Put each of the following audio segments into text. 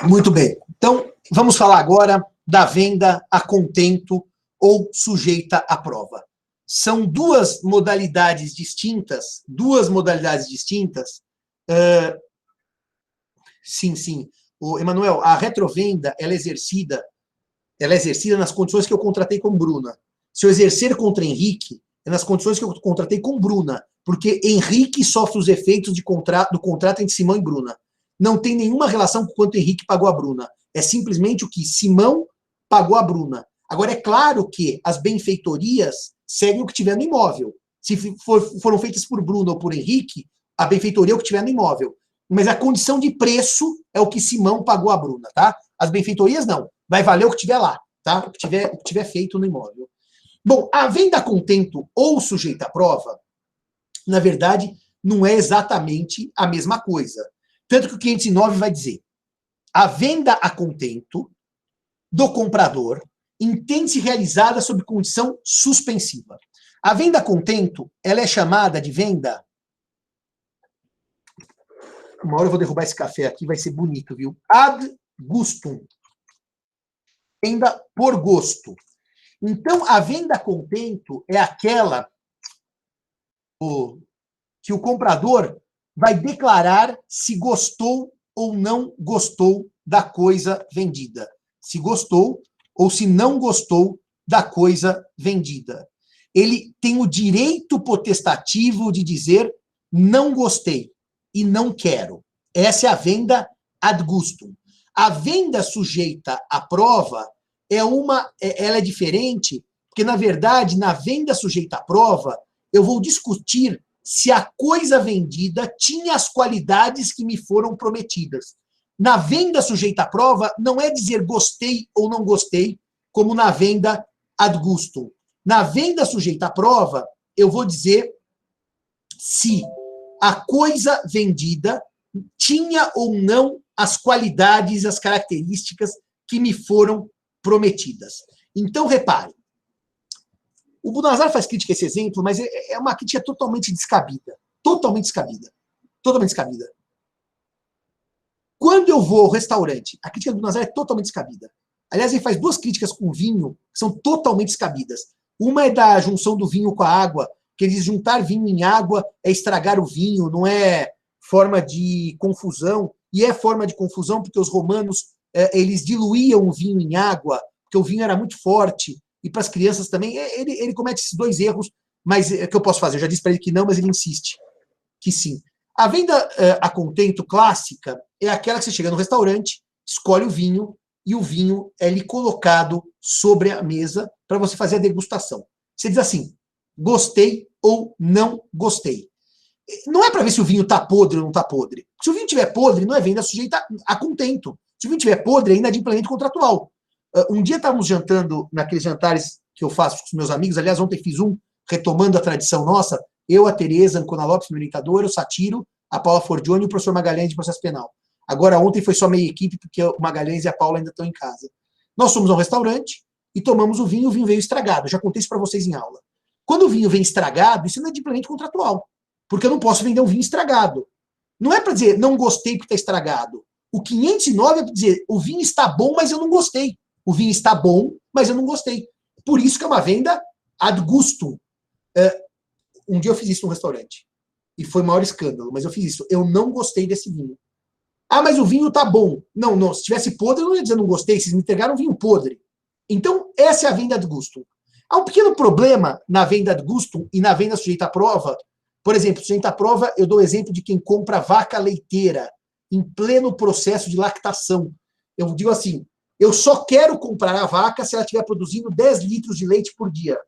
Muito bem. Então, vamos falar agora da venda a contento ou sujeita à prova. São duas modalidades distintas. Sim. Emanuel, a retrovenda, ela é exercida nas condições que eu contratei com Bruna. Se eu exercer contra Henrique, é nas condições que eu contratei com Bruna, porque Henrique sofre os efeitos do contrato entre Simão e Bruna. Não tem nenhuma relação com quanto Henrique pagou a Bruna. É simplesmente o que Simão pagou a Bruna. Agora, é claro que as benfeitorias seguem o que tiver no imóvel. Se foram feitas por Bruna ou por Henrique, a benfeitoria é o que tiver no imóvel. Mas a condição de preço é o que Simão pagou a Bruna, tá? As benfeitorias não. Vai valer o que tiver lá, tá? O que tiver feito no imóvel. Bom, a venda a contento ou sujeita à prova, na verdade, não é exatamente a mesma coisa. Tanto que o 509 vai dizer: a venda a contento do comprador entende-se realizada sob condição suspensiva. A venda a contento, ela é chamada de venda... Uma hora eu vou derrubar esse café aqui, vai ser bonito, viu? Ad gustum. Venda por gosto. Então, a venda a contento é aquela que o comprador vai declarar se gostou ou não gostou da coisa vendida. Se gostou ou se não gostou da coisa vendida. Ele tem o direito potestativo de dizer não gostei e não quero. Essa é a venda ad gustum. A venda sujeita à prova ela é diferente, porque, na verdade, na venda sujeita à prova, eu vou discutir se a coisa vendida tinha as qualidades que me foram prometidas. Na venda sujeita à prova, não é dizer gostei ou não gostei, como na venda ad gustum. Na venda sujeita à prova, eu vou dizer se a coisa vendida tinha ou não as qualidades, as características que me foram prometidas. Então, repare, o Bunazar faz crítica a esse exemplo, mas é uma crítica totalmente descabida. Totalmente descabida. Totalmente descabida. Quando eu vou ao restaurante, a crítica do Bunazar é totalmente descabida. Aliás, ele faz duas críticas com vinho que são totalmente descabidas. Uma é da junção do vinho com a água, que ele diz juntar vinho em água é estragar o vinho, não é forma de confusão. E é forma de confusão porque os romanos eles diluíam o vinho em água, porque o vinho era muito forte, e para as crianças também. Ele comete esses dois erros, mas o que eu posso fazer? Eu já disse para ele que não, mas ele insiste que sim. A venda a contento clássica é aquela que você chega no restaurante, escolhe o vinho, e o vinho é lhe colocado sobre a mesa para você fazer a degustação. Você diz assim, gostei ou não gostei. Não é para ver se o vinho está podre ou não está podre. Se o vinho estiver podre, não é venda sujeita a contento. Se o vinho estiver podre, é inadimplemento contratual. Um dia estávamos jantando naqueles jantares que eu faço com os meus amigos. Aliás, ontem fiz um, retomando a tradição nossa. Eu, a Tereza Ancona Lopes, minha orientadora, o Satiro, a Paula Forgione e o professor Magalhães de processo penal. Agora, ontem foi só meia equipe, porque o Magalhães e a Paula ainda estão em casa. Nós fomos ao restaurante e tomamos o vinho veio estragado. Já contei isso para vocês em aula. Quando o vinho vem estragado, isso é inadimplemento contratual. Porque eu não posso vender um vinho estragado. Não é para dizer, não gostei porque está estragado. O 509 é para dizer, o vinho está bom, mas eu não gostei. O vinho está bom, mas eu não gostei. Por isso que é uma venda ad gustum. Um dia eu fiz isso num restaurante. E foi o maior escândalo, mas eu fiz isso. Eu não gostei desse vinho. Ah, mas o vinho está bom. Não, se estivesse podre, eu não ia dizer não gostei. Vocês me entregaram um vinho podre. Então, essa é a venda ad gustum. Há um pequeno problema na venda ad gustum e na venda sujeita à prova. Por exemplo, sujeita à prova, eu dou o exemplo de quem compra vaca leiteira em pleno processo de lactação. Eu digo assim, eu só quero comprar a vaca se ela estiver produzindo 10 litros de leite por dia.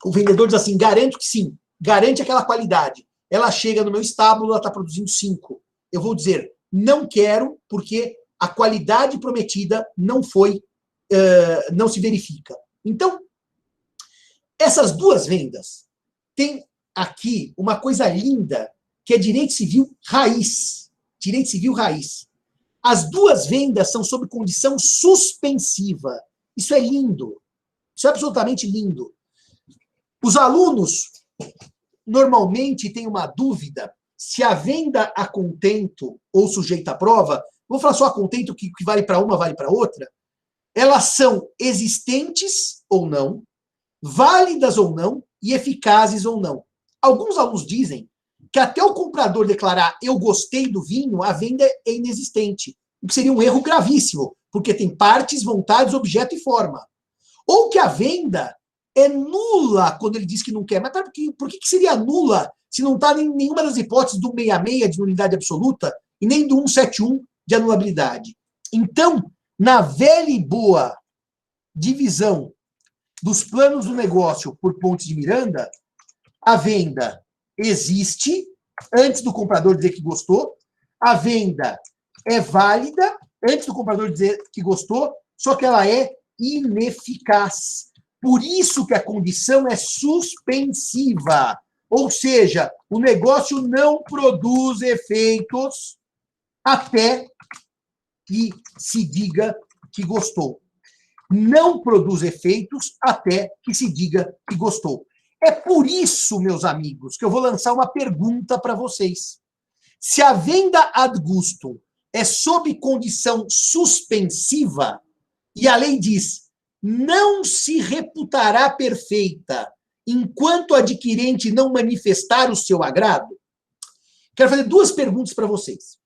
O vendedor diz assim, garanto que sim, garante aquela qualidade. Ela chega no meu estábulo, ela está produzindo 5. Eu vou dizer, não quero, porque a qualidade prometida não se verifica. Então, essas duas vendas tem aqui uma coisa linda, que é direito civil raiz. Direito civil raiz. As duas vendas são sob condição suspensiva. Isso é lindo. Isso é absolutamente lindo. Os alunos normalmente têm uma dúvida se a venda a contento ou sujeita à prova vou falar só a contento, que vale para uma, vale para outra, elas são existentes ou não, válidas ou não e eficazes ou não. Alguns alunos dizem que até o comprador declarar eu gostei do vinho, a venda é inexistente, o que seria um erro gravíssimo, porque tem partes, vontades, objeto e forma. Ou que a venda é nula quando ele diz que não quer. Mas por que seria nula se não está em nenhuma das hipóteses do 66 de nulidade absoluta e nem do 171 de anulabilidade? Então, na velha e boa divisão dos planos do negócio por Pontes de Miranda, a venda existe antes do comprador dizer que gostou, a venda é válida antes do comprador dizer que gostou, só que ela é ineficaz. Por isso que a condição é suspensiva. Ou seja, o negócio não produz efeitos até que se diga que gostou. Não produz efeitos até que se diga que gostou. É por isso, meus amigos, que eu vou lançar uma pergunta para vocês. Se a venda ad gustum é sob condição suspensiva, e a lei diz, não se reputará perfeita enquanto o adquirente não manifestar o seu agrado, quero fazer duas perguntas para vocês.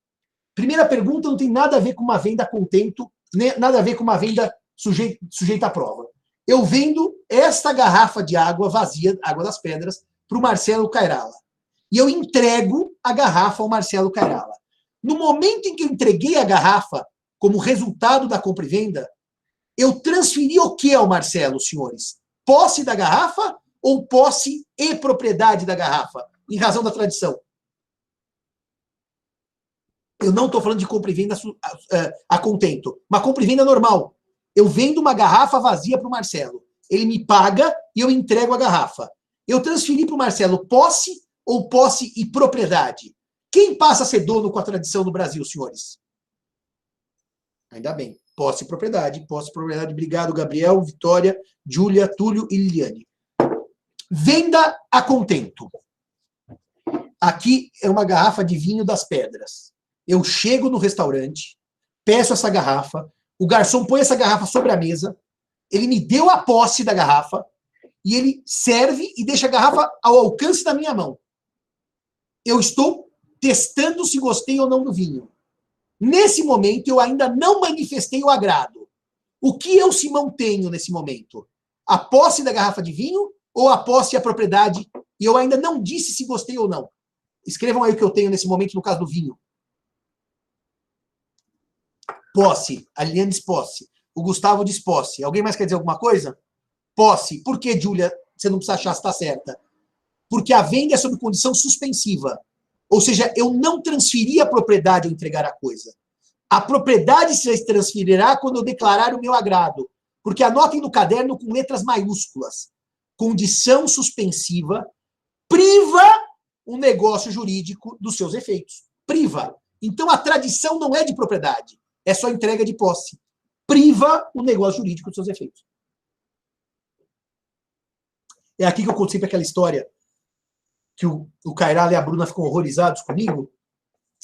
Primeira pergunta não tem nada a ver com uma venda a contento, nada a ver com uma venda sujeita à prova. Eu vendo esta garrafa de água vazia, água das pedras, para o Marcelo Cairala. E eu entrego a garrafa ao Marcelo Cairala. No momento em que eu entreguei a garrafa, como resultado da compra e venda, eu transferi o que ao Marcelo, senhores? Posse da garrafa ou posse e propriedade da garrafa? Em razão da tradição. Eu não estou falando de compra e venda a contento. Uma compra e venda normal. Eu vendo uma garrafa vazia para o Marcelo. Ele me paga e eu entrego a garrafa. Eu transferi para o Marcelo posse ou posse e propriedade? Quem passa a ser dono com a tradição no Brasil, senhores? Ainda bem. Posse e propriedade. Posse e propriedade. Obrigado, Gabriel, Vitória, Júlia, Túlio e Liliane. Venda a contento. Aqui é uma garrafa de vinho das pedras. Eu chego no restaurante, peço essa garrafa, o garçom põe essa garrafa sobre a mesa, ele me deu a posse da garrafa e ele serve e deixa a garrafa ao alcance da minha mão. Eu estou testando se gostei ou não do vinho. Nesse momento, eu ainda não manifestei o agrado. O que eu, Simão, tenho nesse momento? A posse da garrafa de vinho ou a posse e a propriedade? E eu ainda não disse se gostei ou não. Escrevam aí o que eu tenho nesse momento no caso do vinho. Posse. A Liliane diz posse. O Gustavo diz posse. Alguém mais quer dizer alguma coisa? Posse. Por que, Júlia, você não precisa achar se está certa? Porque a venda é sob condição suspensiva. Ou seja, eu não transferi a propriedade ao entregar a coisa. A propriedade se transferirá quando eu declarar o meu agrado. Porque anotem no caderno com letras maiúsculas. Condição suspensiva priva o negócio jurídico dos seus efeitos. Priva. Então, a tradição não é de propriedade. É só entrega de posse. Priva o negócio jurídico dos seus efeitos. É aqui que eu conto sempre aquela história que o Cairala e a Bruna ficam horrorizados comigo.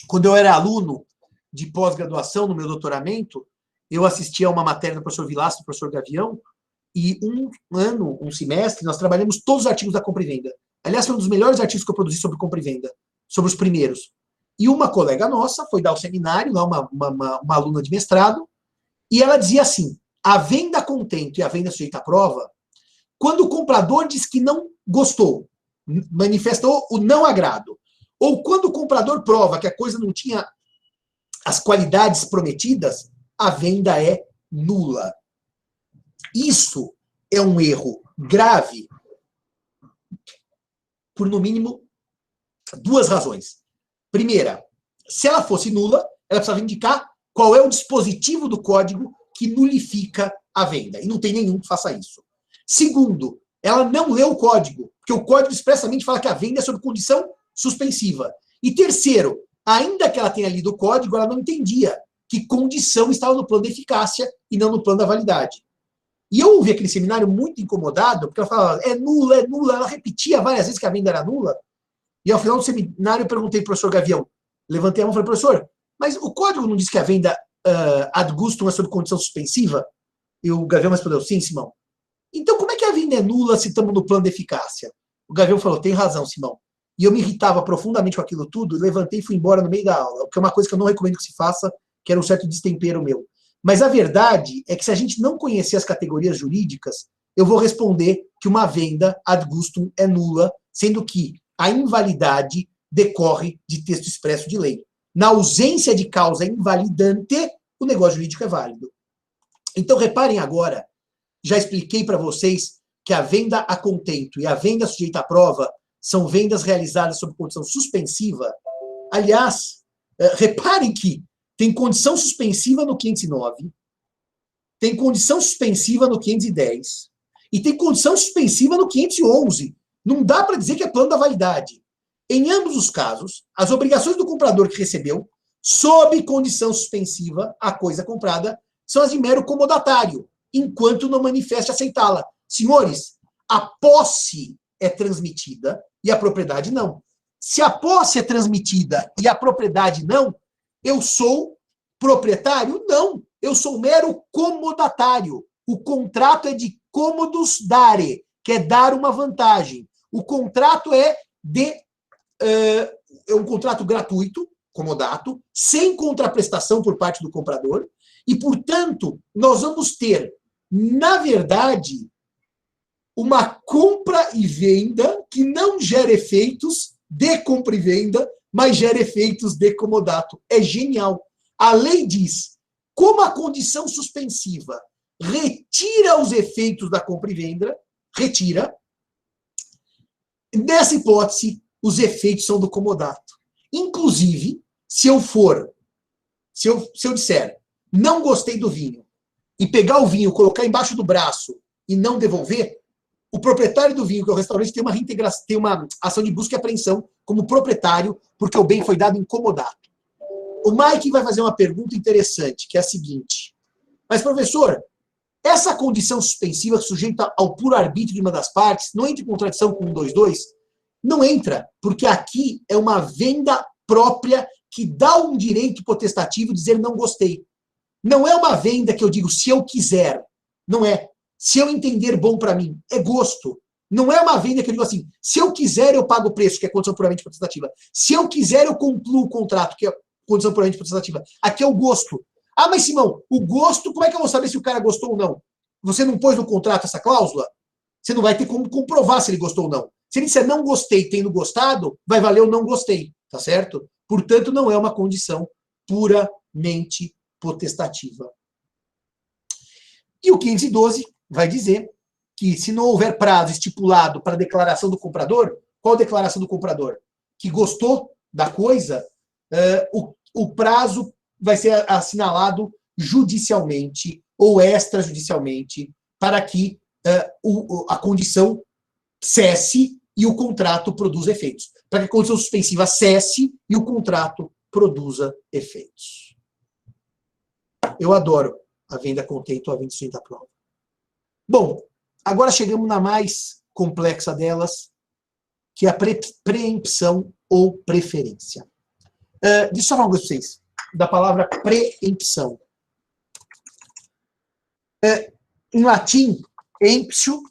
Quando eu era aluno de pós-graduação, no meu doutoramento, eu assistia a uma matéria do professor Vilaça, do professor Gavião, e um semestre, nós trabalhamos todos os artigos da compra e venda. Aliás, foi um dos melhores artigos que eu produzi sobre compra e venda, sobre os primeiros. E uma colega nossa foi dar o seminário, lá uma aluna de mestrado, e ela dizia assim, a venda a contento e a venda sujeita à prova, quando o comprador diz que não gostou, manifestou o não agrado, ou quando o comprador prova que a coisa não tinha as qualidades prometidas, a venda é nula. Isso é um erro grave por, no mínimo, duas razões. Primeira, se ela fosse nula, ela precisava indicar qual é o dispositivo do código que nulifica a venda. E não tem nenhum que faça isso. Segundo, ela não leu o código, porque o código expressamente fala que a venda é sob condição suspensiva. E terceiro, ainda que ela tenha lido o código, ela não entendia que condição estava no plano da eficácia e não no plano da validade. E eu ouvi aquele seminário muito incomodado, porque ela falava, é nula, ela repetia várias vezes que a venda era nula. E ao final do seminário eu perguntei para o professor Gavião, levantei a mão e falei, professor, mas o código não diz que a venda ad gustum é sob condição suspensiva? E o Gavião respondeu, sim, Simão. Então, como é que a venda é nula se estamos no plano de eficácia? O Gavião falou, tem razão, Simão. E eu me irritava profundamente com aquilo tudo, levantei e fui embora no meio da aula, o que é uma coisa que eu não recomendo que se faça, que era um certo destempero meu. Mas a verdade é que se a gente não conhecer as categorias jurídicas, eu vou responder que uma venda ad gustum é nula, sendo que a invalidade decorre de texto expresso de lei. Na ausência de causa invalidante, o negócio jurídico é válido. Então, reparem agora, já expliquei para vocês que a venda a contento e a venda sujeita à prova são vendas realizadas sob condição suspensiva. Aliás, reparem que tem condição suspensiva no 509, tem condição suspensiva no 510 e tem condição suspensiva no 511. Não dá para dizer que é plano da validade. Em ambos os casos, as obrigações do comprador que recebeu, sob condição suspensiva, a coisa comprada, são as de mero comodatário, enquanto não manifeste aceitá-la. Senhores, a posse é transmitida e a propriedade não. Se a posse é transmitida e a propriedade não, eu sou proprietário? Não. Eu sou mero comodatário. O contrato é de commodus dare, que é dar uma vantagem. O contrato é um contrato gratuito, comodato, sem contraprestação por parte do comprador, e, portanto, nós vamos ter, na verdade, uma compra e venda que não gera efeitos de compra e venda, mas gera efeitos de comodato. É genial. A lei diz, como a condição suspensiva retira os efeitos da compra e venda, retira, nessa hipótese, os efeitos são do comodato. Inclusive, se eu disser, não gostei do vinho, e pegar o vinho, colocar embaixo do braço e não devolver, o proprietário do vinho, que é o restaurante, tem uma reintegração, tem uma ação de busca e apreensão como proprietário, porque o bem foi dado em comodato. O Mike vai fazer uma pergunta interessante, que é a seguinte. Mas, professor, essa condição suspensiva sujeita ao puro arbítrio de uma das partes não entra em contradição com 122? Não entra, porque aqui é uma venda própria que dá um direito potestativo de dizer não gostei. Não é uma venda que eu digo se eu quiser. Não é. Se eu entender bom para mim. É gosto. Não é uma venda que eu digo assim, se eu quiser eu pago o preço, que é condição puramente potestativa. Se eu quiser eu concluo o contrato, que é condição puramente potestativa. Aqui é o gosto. Ah, mas Simão, o gosto, como é que eu vou saber se o cara gostou ou não? Você não pôs no contrato essa cláusula? Você não vai ter como comprovar se ele gostou ou não. Se ele disser não gostei, tendo gostado, vai valer o não gostei, tá certo? Portanto, não é uma condição puramente potestativa. E o 512 vai dizer que se não houver prazo estipulado para a declaração do comprador, qual a declaração do comprador? Que gostou da coisa, o prazo vai ser assinalado judicialmente ou extrajudicialmente para que a condição cesse e o contrato produza efeitos. Para que a condição suspensiva cesse e o contrato produza efeitos. Eu adoro a venda contento, a venda sujeita à prova. Bom, agora chegamos na mais complexa delas, que é a preempção ou preferência. Deixa eu só falar uma coisa para vocês, da palavra preempção. Em latim, emptio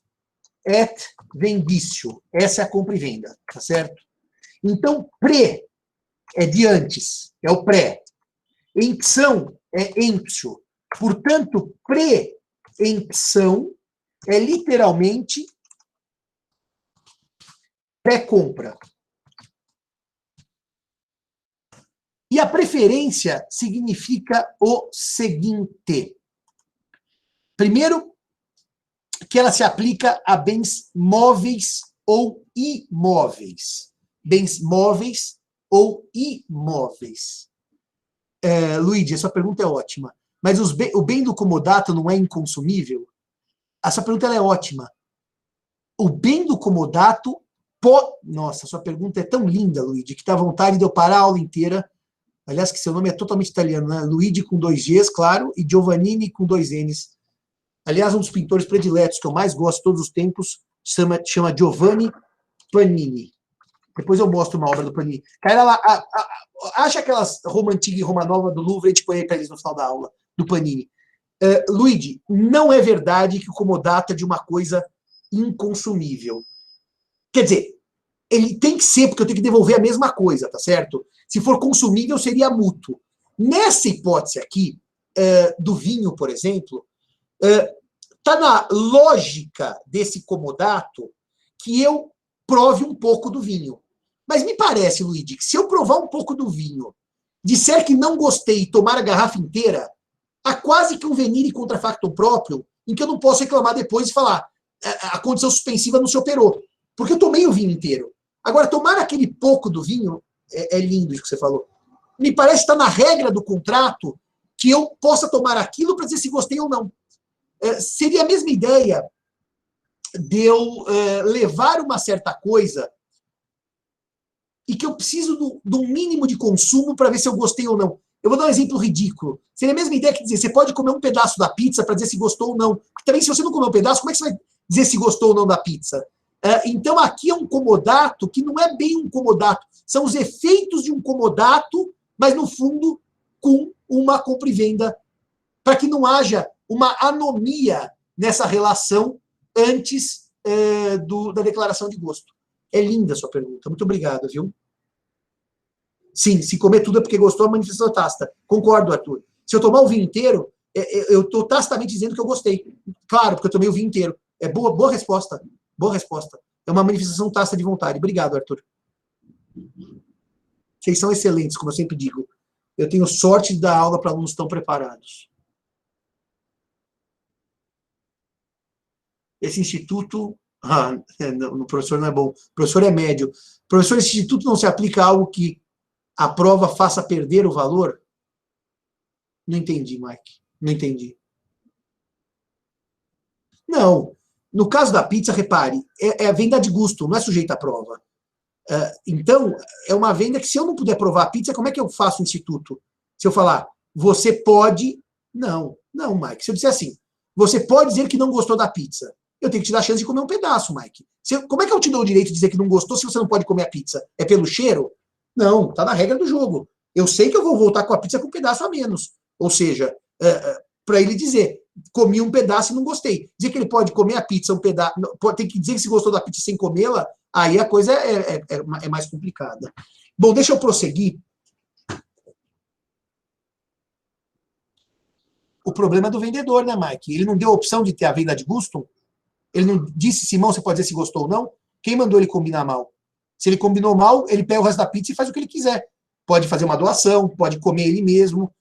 et venditio. Essa é a compra e venda, tá certo? Então, pre é de antes, é o pré. Empção é emptio. Portanto, preempção é literalmente pré-compra. E a preferência significa o seguinte. Primeiro, que ela se aplica a bens móveis ou imóveis. Bens móveis ou imóveis. Luigi, essa pergunta é ótima. Mas o bem do comodato não é inconsumível? Essa pergunta ela é ótima. O bem do comodato... Nossa, sua pergunta é tão linda, Luigi, que dá vontade de eu parar a aula inteira. Aliás, que seu nome é totalmente italiano, né? Luigi com 2 Gs, claro, e Giovannini com 2 Ns. Aliás, um dos pintores prediletos que eu mais gosto de todos os tempos chama Giovanni Panini. Depois eu mostro uma obra do Panini. Cara, acha aquelas Roma Antiga e Roma Nova do Louvre, a gente põe aí para eles no final da aula, do Panini. Luigi, não é verdade que o comodato é de uma coisa inconsumível. Quer dizer, ele tem que ser, porque eu tenho que devolver a mesma coisa, tá certo? Se for consumível, seria mútuo. Nessa hipótese aqui, do vinho, por exemplo, está na lógica desse comodato que eu prove um pouco do vinho. Mas me parece, Luigi, que se eu provar um pouco do vinho, disser que não gostei e tomar a garrafa inteira, há quase que um venire contra factum próprio, em que eu não posso reclamar depois e falar a condição suspensiva não se operou. Porque eu tomei o vinho inteiro. Agora, tomar aquele pouco do vinho, é lindo isso que você falou, me parece estar na regra do contrato que eu possa tomar aquilo para dizer se gostei ou não. Seria a mesma ideia de eu levar uma certa coisa e que eu preciso de um mínimo de consumo para ver se eu gostei ou não. Eu vou dar um exemplo ridículo. Seria a mesma ideia que dizer, você pode comer um pedaço da pizza para dizer se gostou ou não. Porque também, se você não comer um pedaço, como é que você vai dizer se gostou ou não da pizza? Então, aqui é um comodato que não é bem um comodato. São os efeitos de um comodato, mas, no fundo, com uma compra e venda, para que não haja uma anomia nessa relação antes da declaração de gosto. É linda a sua pergunta. Muito obrigado, viu? Sim, se comer tudo é porque gostou, a manifestação tácita. Concordo, Arthur. Se eu tomar o vinho inteiro, eu estou tacitamente dizendo que eu gostei. Claro, porque eu tomei o vinho inteiro. É boa resposta. Boa resposta. É uma manifestação tácita de vontade. Obrigado, Arthur. Vocês são excelentes, como eu sempre digo. Eu tenho sorte de dar aula para alunos tão preparados. Esse instituto... o professor não é bom. O professor é médio. Professor, esse instituto não se aplica a algo que a prova faça perder o valor? Não entendi, Mike. Não entendi. Não. No caso da pizza, repare, é a venda de gosto, não é sujeita à prova. Então, é uma venda que, se eu não puder provar a pizza, como é que eu faço o instituto? Se eu falar, você pode... Não, Mike. Se eu disser assim, você pode dizer que não gostou da pizza. Eu tenho que te dar a chance de comer um pedaço, Mike. Como é que eu te dou o direito de dizer que não gostou se você não pode comer a pizza? É pelo cheiro? Não, tá na regra do jogo. Eu sei que eu vou voltar com a pizza com um pedaço a menos. Ou seja, para ele dizer, comi um pedaço e não gostei. Dizer que ele pode comer a pizza um pedaço, tem que dizer que se gostou da pizza sem comê-la, aí a coisa é mais complicada. Bom, deixa eu prosseguir. O problema é do vendedor, né, Mike? Ele não deu a opção de ter a venda de gosto? Ele não disse, Simão, você pode dizer se gostou ou não? Quem mandou ele combinar mal? Se ele combinou mal, ele pega o resto da pizza e faz o que ele quiser. Pode fazer uma doação, pode comer ele mesmo.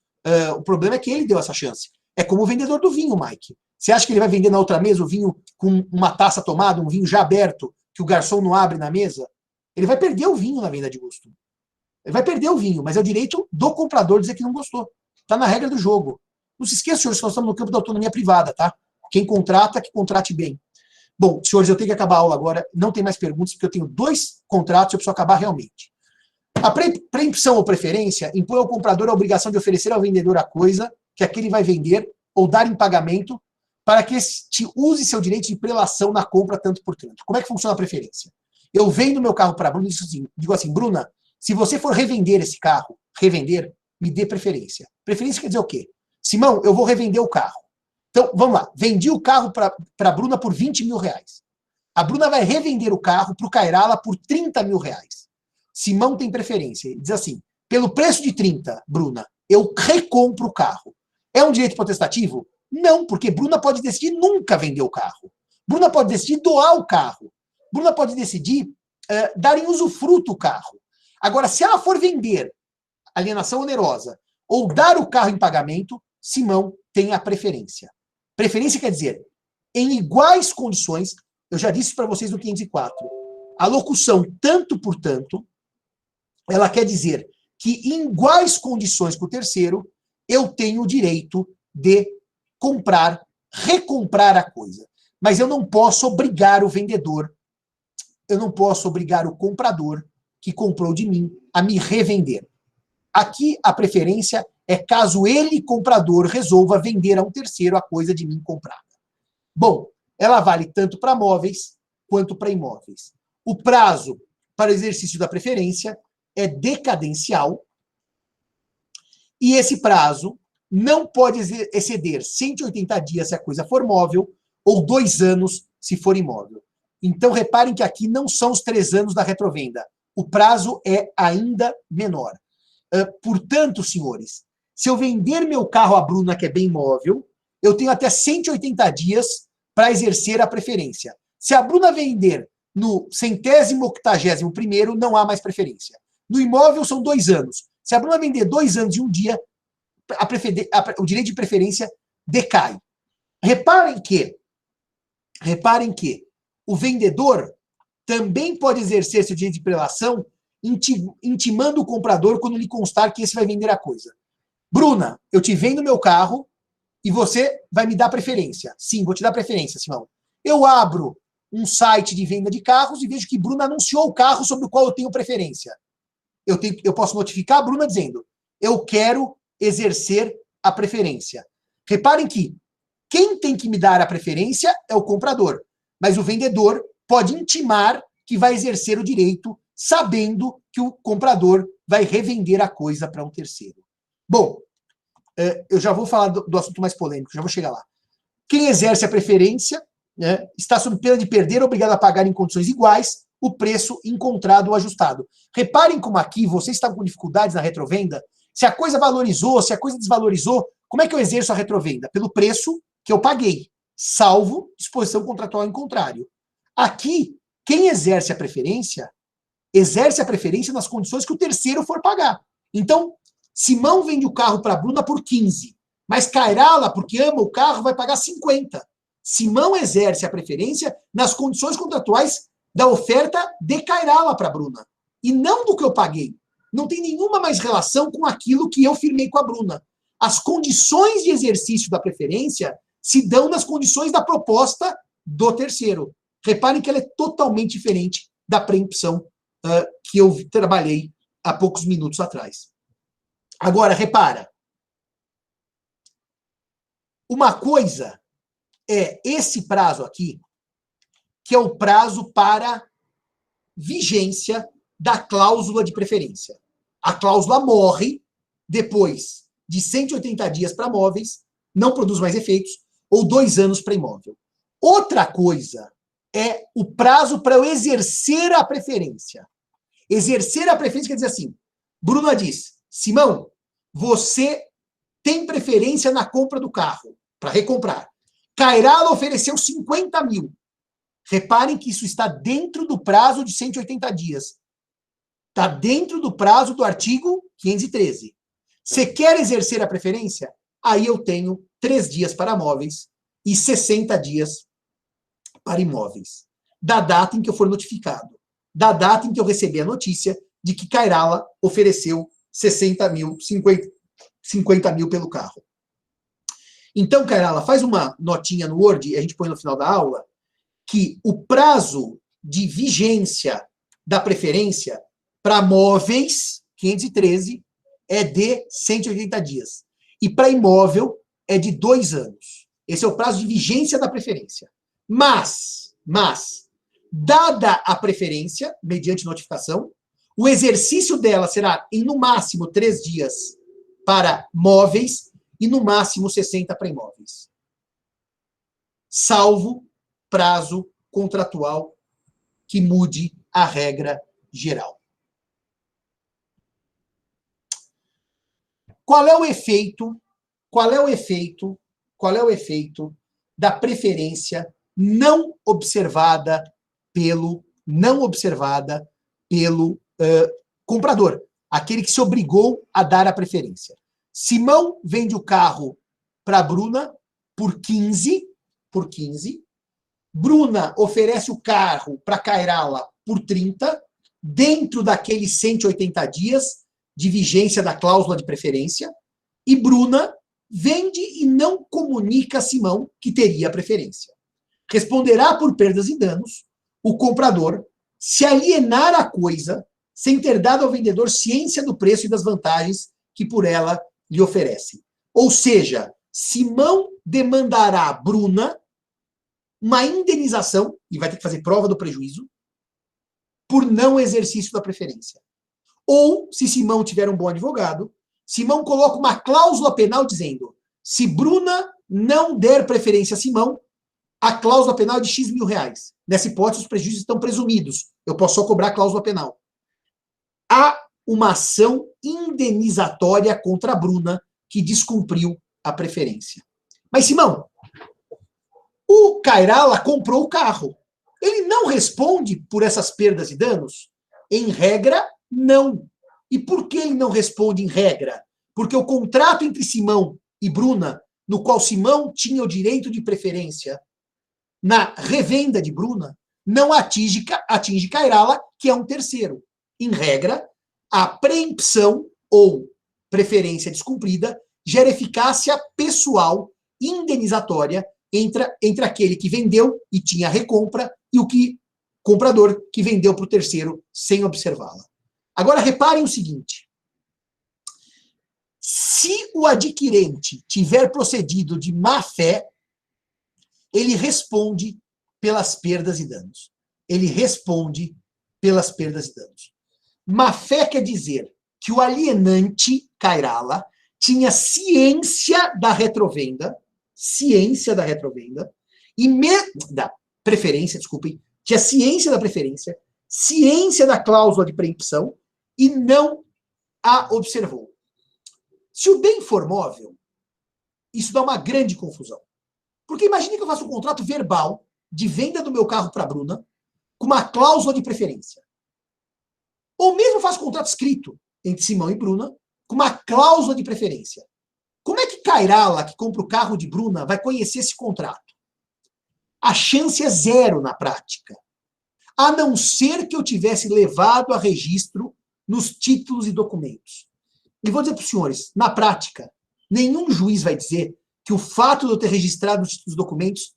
O problema é que ele deu essa chance. É como o vendedor do vinho, Mike. Você acha que ele vai vender na outra mesa o vinho com uma taça tomada, um vinho já aberto, que o garçom não abre na mesa? Ele vai perder o vinho na venda de gosto. Ele vai perder o vinho, mas é o direito do comprador dizer que não gostou. Está na regra do jogo. Não se esqueça, senhores, que nós estamos no campo da autonomia privada, tá? Quem contrata, que contrate bem. Bom, senhores, eu tenho que acabar a aula agora. Não tem mais perguntas, porque eu tenho 2 contratos e eu preciso acabar realmente. A preempção ou preferência impõe ao comprador a obrigação de oferecer ao vendedor a coisa que aquele vai vender ou dar em pagamento para que este use seu direito de prelação na compra tanto por tanto. Como é que funciona a preferência? Eu vendo meu carro para a Bruna e digo assim, Bruna, se você for revender esse carro, me dê preferência. Preferência quer dizer o quê? Simão, eu vou revender o carro. Então, vamos lá. Vendi o carro para a Bruna por 20 mil reais. A Bruna vai revender o carro para o Cairala por 30 mil reais. Simão tem preferência. Ele diz assim, pelo preço de 30, Bruna, eu recompro o carro. É um direito potestativo? Não, porque Bruna pode decidir nunca vender o carro. Bruna pode decidir doar o carro. Bruna pode decidir dar em usufruto o carro. Agora, se ela for vender alienação onerosa ou dar o carro em pagamento, Simão tem a preferência. Preferência quer dizer, em iguais condições, eu já disse para vocês no 504, a locução tanto por tanto, ela quer dizer que em iguais condições com o terceiro, eu tenho o direito de comprar, recomprar a coisa. Mas eu não posso obrigar o vendedor, eu não posso obrigar o comprador que comprou de mim a me revender. Aqui a preferência é caso ele, comprador, resolva vender a um terceiro a coisa de mim comprada. Bom, ela vale tanto para móveis quanto para imóveis. O prazo para o exercício da preferência é decadencial e esse prazo não pode exceder 180 dias se a coisa for móvel ou 2 anos se for imóvel. Então, reparem que aqui não são os 3 anos da retrovenda. O prazo é ainda menor. Portanto, senhores, se eu vender meu carro à Bruna, que é bem imóvel, eu tenho até 180 dias para exercer a preferência. Se a Bruna vender no 180º, não há mais preferência. No imóvel, são 2 anos. Se a Bruna vender 2 anos e 1 dia, o direito de preferência decai. Reparem que o vendedor também pode exercer seu direito de prelação intimando o comprador quando lhe constar que esse vai vender a coisa. Bruna, eu te vendo meu carro e você vai me dar preferência. Sim, vou te dar preferência, Simão. Eu abro um site de venda de carros e vejo que Bruna anunciou o carro sobre o qual eu tenho preferência. Eu posso notificar a Bruna dizendo, eu quero exercer a preferência. Reparem que quem tem que me dar a preferência é o comprador, mas o vendedor pode intimar que vai exercer o direito, sabendo que o comprador vai revender a coisa para um terceiro. Bom, eu já vou falar do assunto mais polêmico, já vou chegar lá. Quem exerce a preferência, né, está sob pena de perder, obrigado a pagar em condições iguais o preço encontrado ou ajustado. Reparem como aqui vocês estavam com dificuldades na retrovenda. Se a coisa valorizou, se a coisa desvalorizou, como é que eu exerço a retrovenda? Pelo preço que eu paguei, salvo disposição contratual em contrário. Aqui, quem exerce a preferência nas condições que o terceiro for pagar. Então, Simão vende o carro para a Bruna por 15, mas Cairala, porque ama o carro, vai pagar 50. Simão exerce a preferência nas condições contratuais da oferta de Cairala para a Bruna, e não do que eu paguei. Não tem nenhuma mais relação com aquilo que eu firmei com a Bruna. As condições de exercício da preferência se dão nas condições da proposta do terceiro. Reparem que ela é totalmente diferente da preempção que eu trabalhei há poucos minutos atrás. Agora, repara. Uma coisa é esse prazo aqui, que é o prazo para vigência da cláusula de preferência. A cláusula morre depois de 180 dias para móveis, não produz mais efeitos, ou 2 anos para imóvel. Outra coisa é o prazo para eu exercer a preferência. Exercer a preferência quer dizer assim, Bruna diz, Simão, você tem preferência na compra do carro, para recomprar. Cairala ofereceu 50 mil. Reparem que isso está dentro do prazo de 180 dias. Está dentro do prazo do artigo 513. Você quer exercer a preferência? Aí eu tenho 3 dias para móveis e 60 dias para imóveis. Da data em que eu for notificado. Da data em que eu recebi a notícia de que Cairala ofereceu 60 mil, 50 mil pelo carro. Então, Cairala, faz uma notinha no Word, e a gente põe no final da aula, que o prazo de vigência da preferência para móveis, 513, é de 180 dias. E para imóvel é de 2 anos. Esse é o prazo de vigência da preferência. Mas, dada a preferência, mediante notificação, o exercício dela será em, no máximo, 3 dias para móveis e, no máximo, 60 para imóveis. Salvo prazo contratual que mude a regra geral. Qual é o efeito da preferência não observada pelo comprador, aquele que se obrigou a dar a preferência? Simão vende o carro para Bruna por 15. Bruna oferece o carro para Cairala por 30, dentro daqueles 180 dias de vigência da cláusula de preferência, e Bruna vende e não comunica a Simão que teria a preferência. Responderá por perdas e danos o comprador se alienar a coisa sem ter dado ao vendedor ciência do preço e das vantagens que por ela lhe oferecem. Ou seja, Simão demandará a Bruna uma indenização, e vai ter que fazer prova do prejuízo, por não exercício da preferência. Ou, se Simão tiver um bom advogado, Simão coloca uma cláusula penal dizendo: se Bruna não der preferência a Simão, a cláusula penal é de X mil reais. Nessa hipótese, os prejuízos estão presumidos. Eu posso só cobrar a cláusula penal. Há uma ação indenizatória contra a Bruna que descumpriu a preferência. Mas, Simão, o Cairala comprou o carro. Ele não responde por essas perdas e danos? Em regra, não. E por que ele não responde em regra? Porque o contrato entre Simão e Bruna, no qual Simão tinha o direito de preferência na revenda de Bruna, não atinge Cairala, que é um terceiro. Em regra, a preempção ou preferência descumprida gera eficácia pessoal indenizatória entre aquele que vendeu e tinha recompra e o comprador que vendeu para o terceiro sem observá-la. Agora, reparem o seguinte. Se o adquirente tiver procedido de má fé, ele responde pelas perdas e danos. Ele responde pelas perdas e danos. Má fé quer dizer que o alienante, Cairala, tinha ciência da retrovenda, da preferência, desculpem, tinha ciência da preferência, ciência da cláusula de preempção e não a observou. Se o bem for móvel, isso dá uma grande confusão. Porque imagine que eu faço um contrato verbal de venda do meu carro para a Bruna com uma cláusula de preferência. Ou mesmo faço um contrato escrito entre Simão e Bruna com uma cláusula de preferência. Como é que Cairala, que compra o carro de Bruna, vai conhecer esse contrato? A chance é zero na prática. A não ser que eu tivesse levado a registro nos títulos e documentos. E vou dizer para os senhores, na prática, nenhum juiz vai dizer que o fato de eu ter registrado os títulos e documentos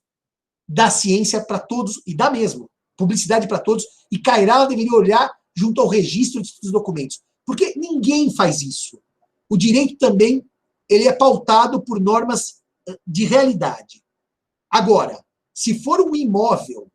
dá ciência para todos, e dá mesmo, publicidade para todos, e Cairala deveria olhar junto ao registro de títulos e documentos. Porque ninguém faz isso. O direito também ele é pautado por normas de realidade. Agora, se for um imóvel,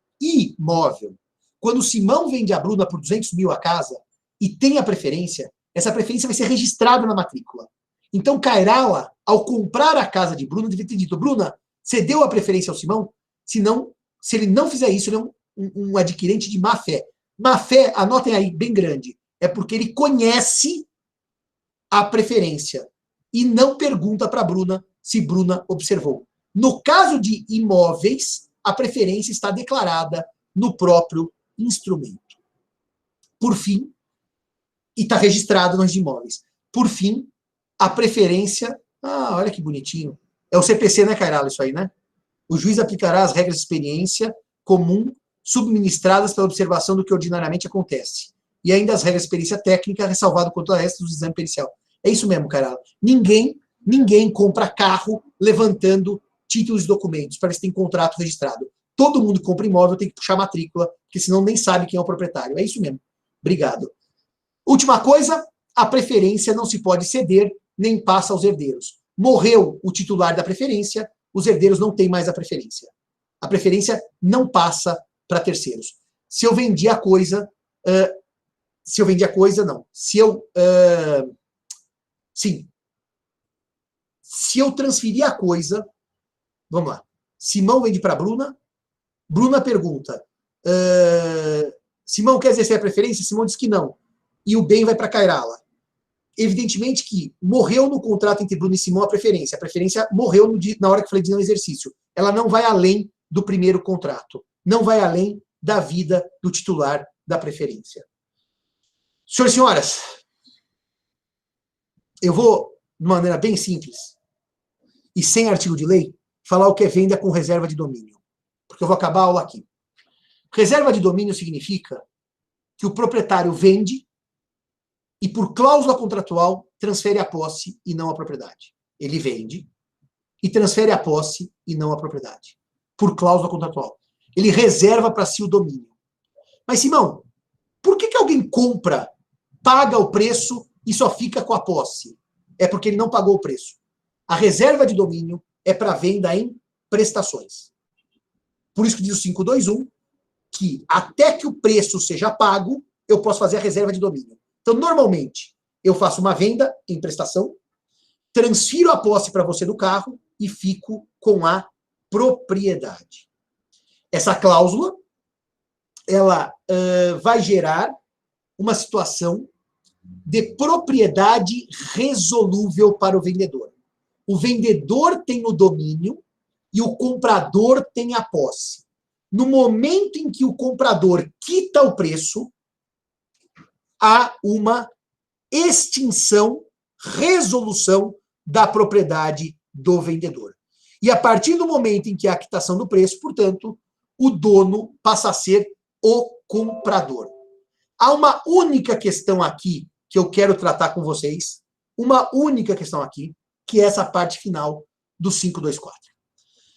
quando o Simão vende a Bruna por 200 mil a casa e tem a preferência, essa preferência vai ser registrada na matrícula. Então, Cairala, ao comprar a casa de Bruna, devia ter dito: Bruna, você deu a preferência ao Simão? Senão, se ele não fizer isso, ele é um adquirente de má fé. Má fé, anotem aí, bem grande, é porque ele conhece a preferência e não pergunta para a Bruna se Bruna observou. No caso de imóveis, a preferência está declarada no próprio instrumento. Por fim, e está registrado nos imóveis. Por fim, a preferência... Ah, olha que bonitinho. É o CPC, né, Cairala, isso aí, né? O juiz aplicará as regras de experiência comum subministradas pela observação do que ordinariamente acontece. E ainda as regras de experiência técnica, ressalvado quanto a resto do exame pericial. É isso mesmo, Cairala. Ninguém compra carro levantando títulos e documentos para ver se tem contrato registrado. Todo mundo que compra imóvel tem que puxar matrícula, porque senão nem sabe quem é o proprietário. É isso mesmo. Obrigado. Última coisa, a preferência não se pode ceder, nem passa aos herdeiros. Morreu o titular da preferência, os herdeiros não têm mais a preferência. A preferência não passa para terceiros. Se eu vendi a coisa, não. Se eu transferir a coisa, vamos lá. Simão vende para Bruna, Bruna pergunta, Simão quer exercer a preferência? Simão diz que não. E o bem vai para Cairala. Evidentemente que morreu no contrato entre Bruna e Simão a preferência. A preferência morreu na hora que eu falei de não exercício. Ela não vai além do primeiro contrato. Não vai além da vida do titular da preferência. Senhoras e senhoras, eu vou, de maneira bem simples e sem artigo de lei, falar o que é venda com reserva de domínio. Porque eu vou acabar a aula aqui. Reserva de domínio significa que o proprietário vende e, por cláusula contratual, transfere a posse e não a propriedade. Ele vende e transfere a posse e não a propriedade. Por cláusula contratual. Ele reserva para si o domínio. Mas, Simão, por que alguém compra, paga o preço e só fica com a posse? É porque ele não pagou o preço. A reserva de domínio é para venda em prestações. Por isso que diz o 521, que até que o preço seja pago, eu posso fazer a reserva de domínio. Então, normalmente, eu faço uma venda em prestação, transfiro a posse para você do carro e fico com a propriedade. Essa cláusula, ela vai gerar uma situação de propriedade resolúvel para o vendedor. O vendedor tem o domínio e o comprador tem a posse. No momento em que o comprador quita o preço, há uma extinção, resolução da propriedade do vendedor. E a partir do momento em que há a quitação do preço, portanto, o dono passa a ser o comprador. Há uma única questão aqui que eu quero tratar com vocês, uma única questão aqui, que é essa parte final do 524.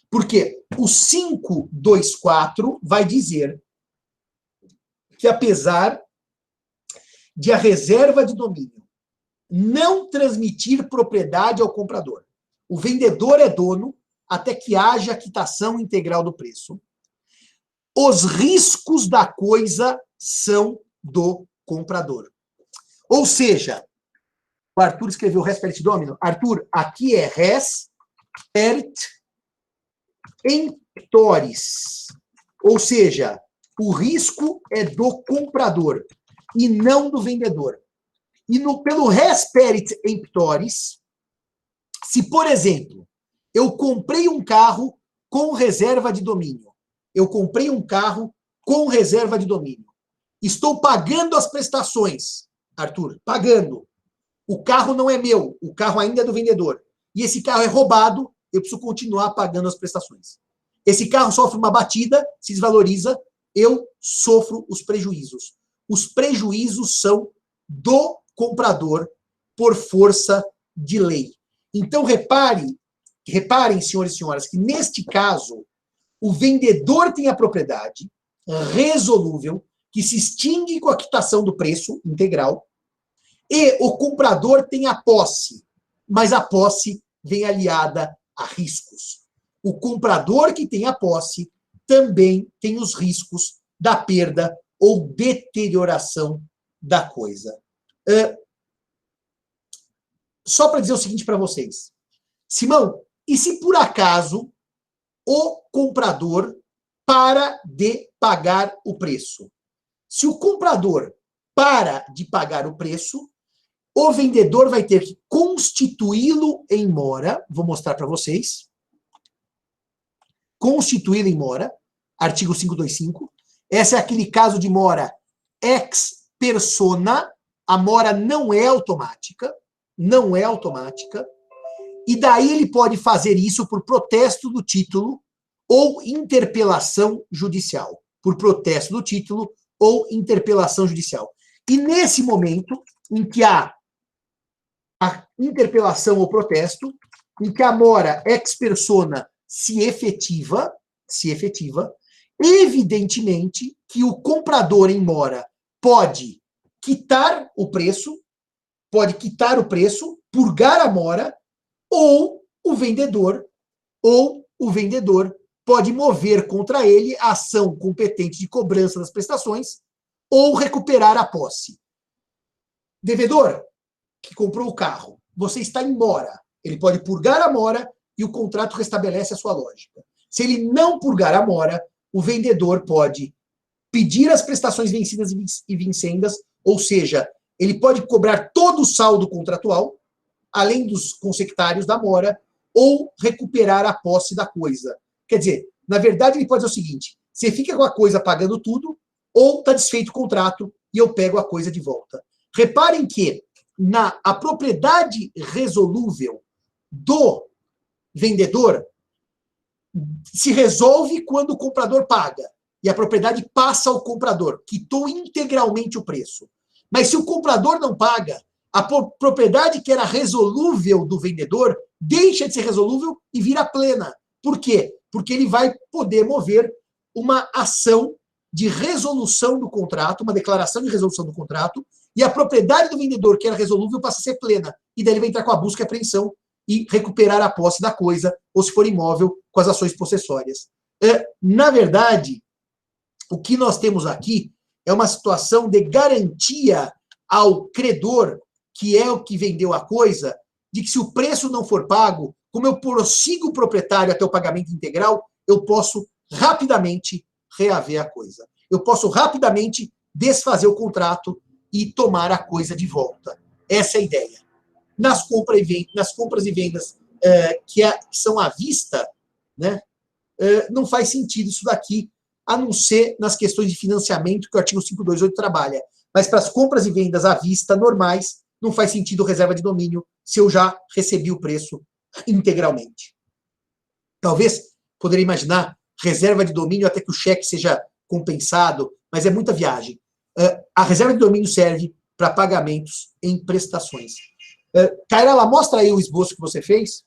Porque o 524 vai dizer que, apesar de a reserva de domínio não transmitir propriedade ao comprador, o vendedor é dono até que haja a quitação integral do preço, os riscos da coisa são do comprador. Ou seja, o Arthur escreveu res perit domino. Arthur, aqui é res perit emptoris. Ou seja, o risco é do comprador e não do vendedor. E pelo res perit emptoris, se, por exemplo, eu comprei um carro com reserva de domínio, eu comprei um carro com reserva de domínio, estou pagando as prestações, Arthur, pagando. O carro não é meu, o carro ainda é do vendedor. E esse carro é roubado, eu preciso continuar pagando as prestações. Esse carro sofre uma batida, se desvaloriza, eu sofro os prejuízos. Os prejuízos são do comprador por força de lei. Então, reparem, senhores e senhoras, que neste caso, o vendedor tem a propriedade resolúvel, que se extingue com a quitação do preço integral, e o comprador tem a posse, mas a posse vem aliada a riscos. O comprador que tem a posse também tem os riscos da perda ou deterioração da coisa. Só para dizer o seguinte para vocês. Simão, e se por acaso o comprador para de pagar o preço? Se o comprador para de pagar o preço, o vendedor vai ter que constituí-lo em mora. Vou mostrar para vocês. Constituí-lo em mora, artigo 525. Esse é aquele caso de mora ex persona. A mora não é automática. Não é automática. E daí ele pode fazer isso por protesto do título ou interpelação judicial. Por protesto do título ou interpelação judicial. E nesse momento em que há a interpelação ou protesto, em que a mora ex persona se efetiva, evidentemente que o comprador em mora pode quitar o preço, purgar a mora, ou o vendedor pode mover contra ele a ação competente de cobrança das prestações ou recuperar a posse. Devedor que comprou o carro, você está em mora. Ele pode purgar a mora e o contrato restabelece a sua lógica. Se ele não purgar a mora, o vendedor pode pedir as prestações vencidas e vincendas, ou seja, ele pode cobrar todo o saldo contratual, além dos consectários da mora, ou recuperar a posse da coisa. Quer dizer, na verdade, ele pode dizer o seguinte: você fica com a coisa pagando tudo, ou está desfeito o contrato e eu pego a coisa de volta. Reparem que a propriedade resolúvel do vendedor se resolve quando o comprador paga. E a propriedade passa ao comprador, quitou integralmente o preço. Mas se o comprador não paga, a propriedade que era resolúvel do vendedor deixa de ser resolúvel e vira plena. Por quê? Porque ele vai poder mover uma ação de resolução do contrato, uma declaração de resolução do contrato, e a propriedade do vendedor, que era resolúvel, passa a ser plena. E daí ele vai entrar com a busca e apreensão e recuperar a posse da coisa, ou se for imóvel, com as ações possessórias. Na verdade, o que nós temos aqui é uma situação de garantia ao credor, que é o que vendeu a coisa, de que se o preço não for pago, como eu prossigo o proprietário até o pagamento integral, eu posso rapidamente reaver a coisa. Eu posso rapidamente desfazer o contrato e tomar a coisa de volta. Essa é a ideia. Nas compras e vendas que são à vista, né, não faz sentido isso daqui, a não ser nas questões de financiamento que o artigo 528 trabalha. Mas para as compras e vendas à vista normais, não faz sentido reserva de domínio se eu já recebi o preço integralmente. Talvez poderia imaginar reserva de domínio até que o cheque seja compensado, mas é muita viagem. A reserva de domínio serve para pagamentos em prestações. Kairala, mostra aí o esboço que você fez.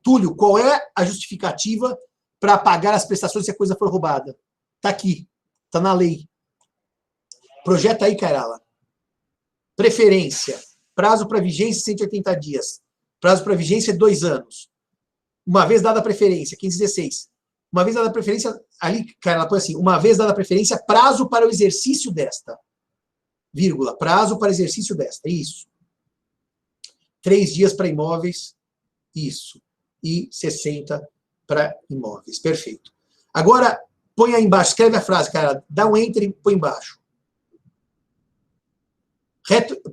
Túlio, qual é a justificativa para pagar as prestações se a coisa for roubada? Está aqui, está na lei. Projeta aí, Kairala. Preferência. Prazo para vigência, 180 dias. Prazo para vigência, 2 anos. Uma vez dada a preferência, 1516. Uma vez dada a preferência, ali, Kairala, põe assim, uma vez dada a preferência, prazo para o exercício desta. Vírgula, prazo para exercício desta. Isso. 3 dias para imóveis. Isso. E 60 para imóveis. Perfeito. Agora, põe aí embaixo, escreve a frase, cara, dá um enter e põe embaixo.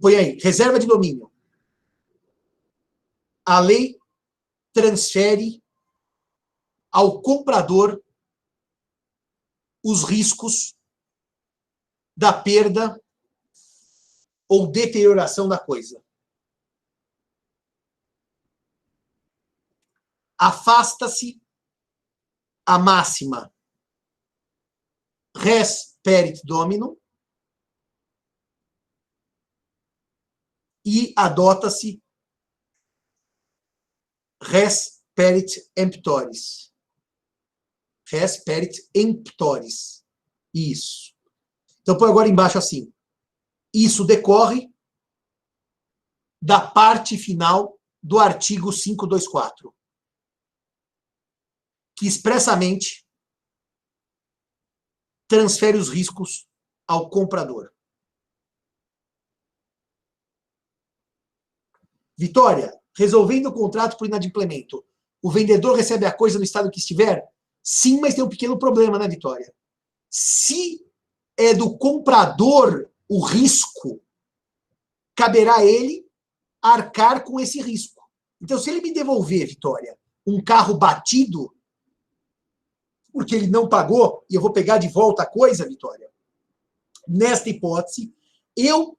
Põe aí, reserva de domínio. A lei transfere ao comprador os riscos da perda ou deterioração da coisa. Afasta-se a máxima res perit domino e adota-se res perit emptoris. Res perit emptoris. Isso. Então, põe agora embaixo assim. Isso decorre da parte final do artigo 524, que expressamente transfere os riscos ao comprador. Vitória, resolvendo o contrato por inadimplemento, o vendedor recebe a coisa no estado que estiver? Sim, mas tem um pequeno problema, né, Vitória? Se é do comprador o risco, caberá a ele arcar com esse risco. Então, se ele me devolver, Vitória, um carro batido, porque ele não pagou, e eu vou pegar de volta a coisa, Vitória, nesta hipótese, eu,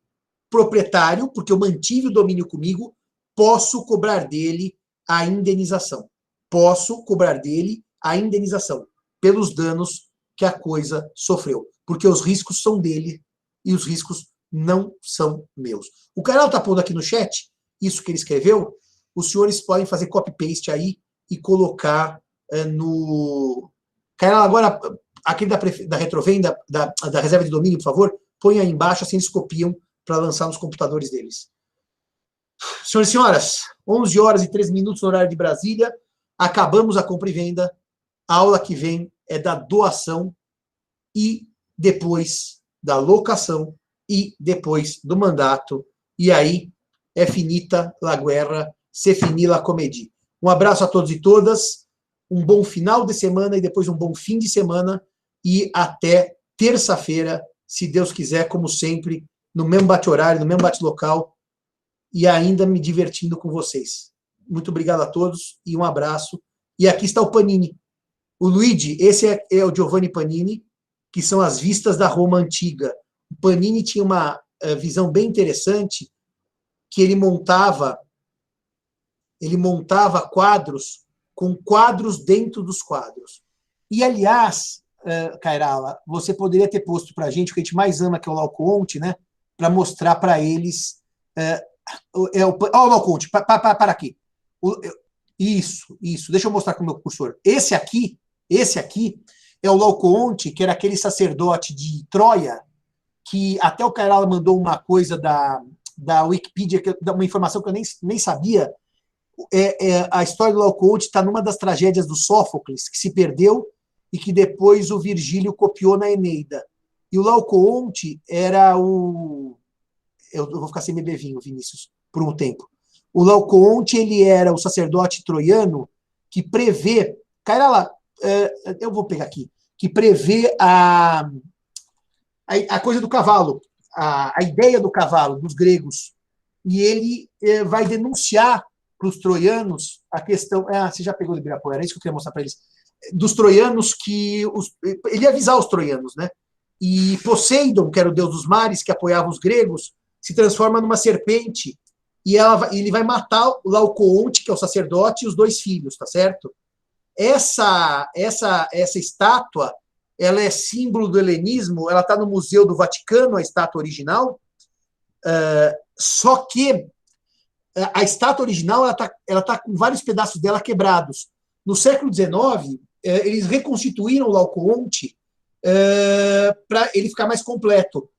proprietário, porque eu mantive o domínio comigo, posso cobrar dele a indenização. Posso cobrar dele a indenização pelos danos que a coisa sofreu. Porque os riscos são dele e os riscos não são meus. O canal está pondo aqui no chat isso que ele escreveu. Os senhores podem fazer copy-paste aí e colocar no... Canal, agora, aquele da retrovenda, da reserva de domínio, por favor, põe aí embaixo, assim eles copiam para lançar nos computadores deles. Senhoras e senhoras, 11 horas e 13 minutos no horário de Brasília, acabamos a compra e venda. A aula que vem é da doação e depois da locação e depois do mandato. E aí é finita la guerra, se finit la comédie. Um abraço a todos e todas, um bom final de semana e depois um bom fim de semana e até terça-feira, se Deus quiser, como sempre, no mesmo bate-horário, no mesmo bate-local, e ainda me divertindo com vocês. Muito obrigado a todos e um abraço. E aqui está o Panini. O Luigi, esse é o Giovanni Panini, que são as vistas da Roma Antiga. O Panini tinha uma visão bem interessante, que ele montava quadros com quadros dentro dos quadros. E, aliás, Kairala, você poderia ter posto para a gente, o que a gente mais ama, que é o Laocoonte, né, para mostrar para eles... Olha o Laocoonte, para aqui. Isso, deixa eu mostrar com o meu cursor. Esse aqui é o Laocoonte, que era aquele sacerdote de Troia, que até o Kairala mandou uma coisa da Wikipedia, uma informação que eu nem sabia. A história do Laocoonte está numa das tragédias do Sófocles, que se perdeu, e que depois o Virgílio copiou na Eneida. E o Laocoonte era o... Eu vou ficar sem beber vinho, Vinícius, por um tempo. O Laocoonte, ele era o sacerdote troiano que prevê... Caira lá, eu vou pegar aqui. Que prevê a coisa do cavalo, a ideia do cavalo, dos gregos. E ele vai denunciar para os troianos a questão... você já pegou do Ibirapuera, é isso que eu queria mostrar para eles. Dos troianos que... ele ia avisar os troianos, né? E Poseidon, que era o deus dos mares, que apoiava os gregos, se transforma numa serpente e ele vai matar o Laocoonte, que é o sacerdote, e os 2 filhos, tá certo? Essa estátua, ela é símbolo do helenismo, ela está no Museu do Vaticano, a estátua original, só que a estátua original ela tá com vários pedaços dela quebrados. No século XIX, eles reconstituíram o Laocoonte para ele ficar mais completo.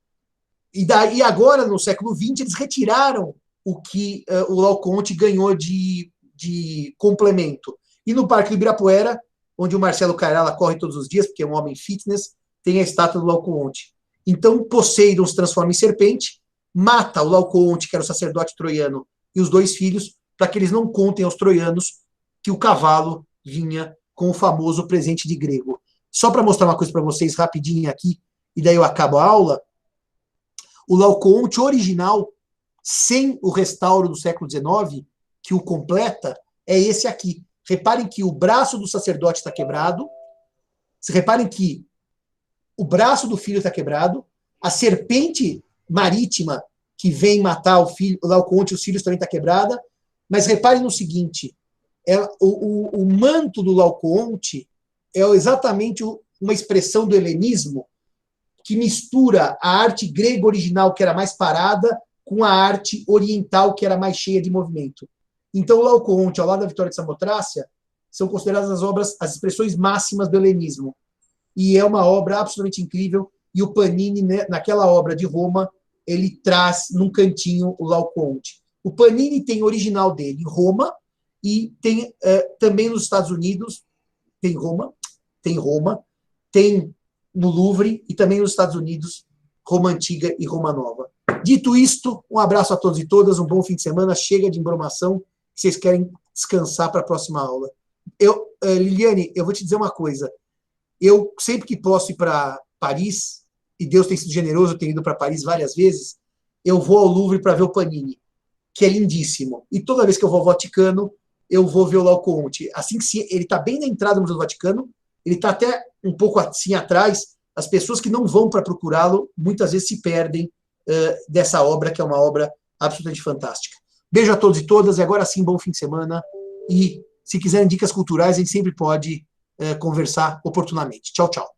E agora, no século XX, eles retiraram o que o Laocoonte ganhou de complemento. E no Parque do Ibirapuera, onde o Marcelo Cairala corre todos os dias, porque é um homem fitness, tem a estátua do Laocoonte. Então, Poseidon se transforma em serpente, mata o Laocoonte, que era o sacerdote troiano, e os 2 filhos, para que eles não contem aos troianos que o cavalo vinha com o famoso presente de grego. Só para mostrar uma coisa para vocês rapidinho aqui, e daí eu acabo a aula, o Laocoonte original, sem o restauro do século XIX, que o completa, é esse aqui. Reparem que o braço do sacerdote está quebrado, reparem que o braço do filho está quebrado, a serpente marítima que vem matar o Laocoonte e os filhos também está quebrada, mas reparem no seguinte, o manto do Laocoonte é exatamente uma expressão do helenismo que mistura a arte grega original, que era mais parada, com a arte oriental, que era mais cheia de movimento. Então, o Laocoonte, ao lado da Vitória de Samotrácia, são consideradas as expressões máximas do helenismo. E é uma obra absolutamente incrível, e o Panini, né, naquela obra de Roma, ele traz num cantinho o Laocoonte. O Panini tem o original dele em Roma, e tem também nos Estados Unidos, tem Roma, tem no Louvre e também nos Estados Unidos, Roma Antiga e Roma Nova. Dito isto, um abraço a todos e todas, um bom fim de semana, chega de embromação, se vocês querem descansar para a próxima aula. Liliane, eu vou te dizer uma coisa, eu sempre que posso ir para Paris, e Deus tem sido generoso, eu tenho ido para Paris várias vezes, eu vou ao Louvre para ver o Panini, que é lindíssimo. E toda vez que eu vou ao Vaticano, eu vou ver o Laocoonte. Assim que ele está bem na entrada do Museu do Vaticano, ele está até um pouco assim atrás, as pessoas que não vão para procurá-lo, muitas vezes se perdem dessa obra, que é uma obra absolutamente fantástica. Beijo a todos e todas, e agora sim, bom fim de semana, e se quiserem dicas culturais, a gente sempre pode conversar oportunamente. Tchau, tchau.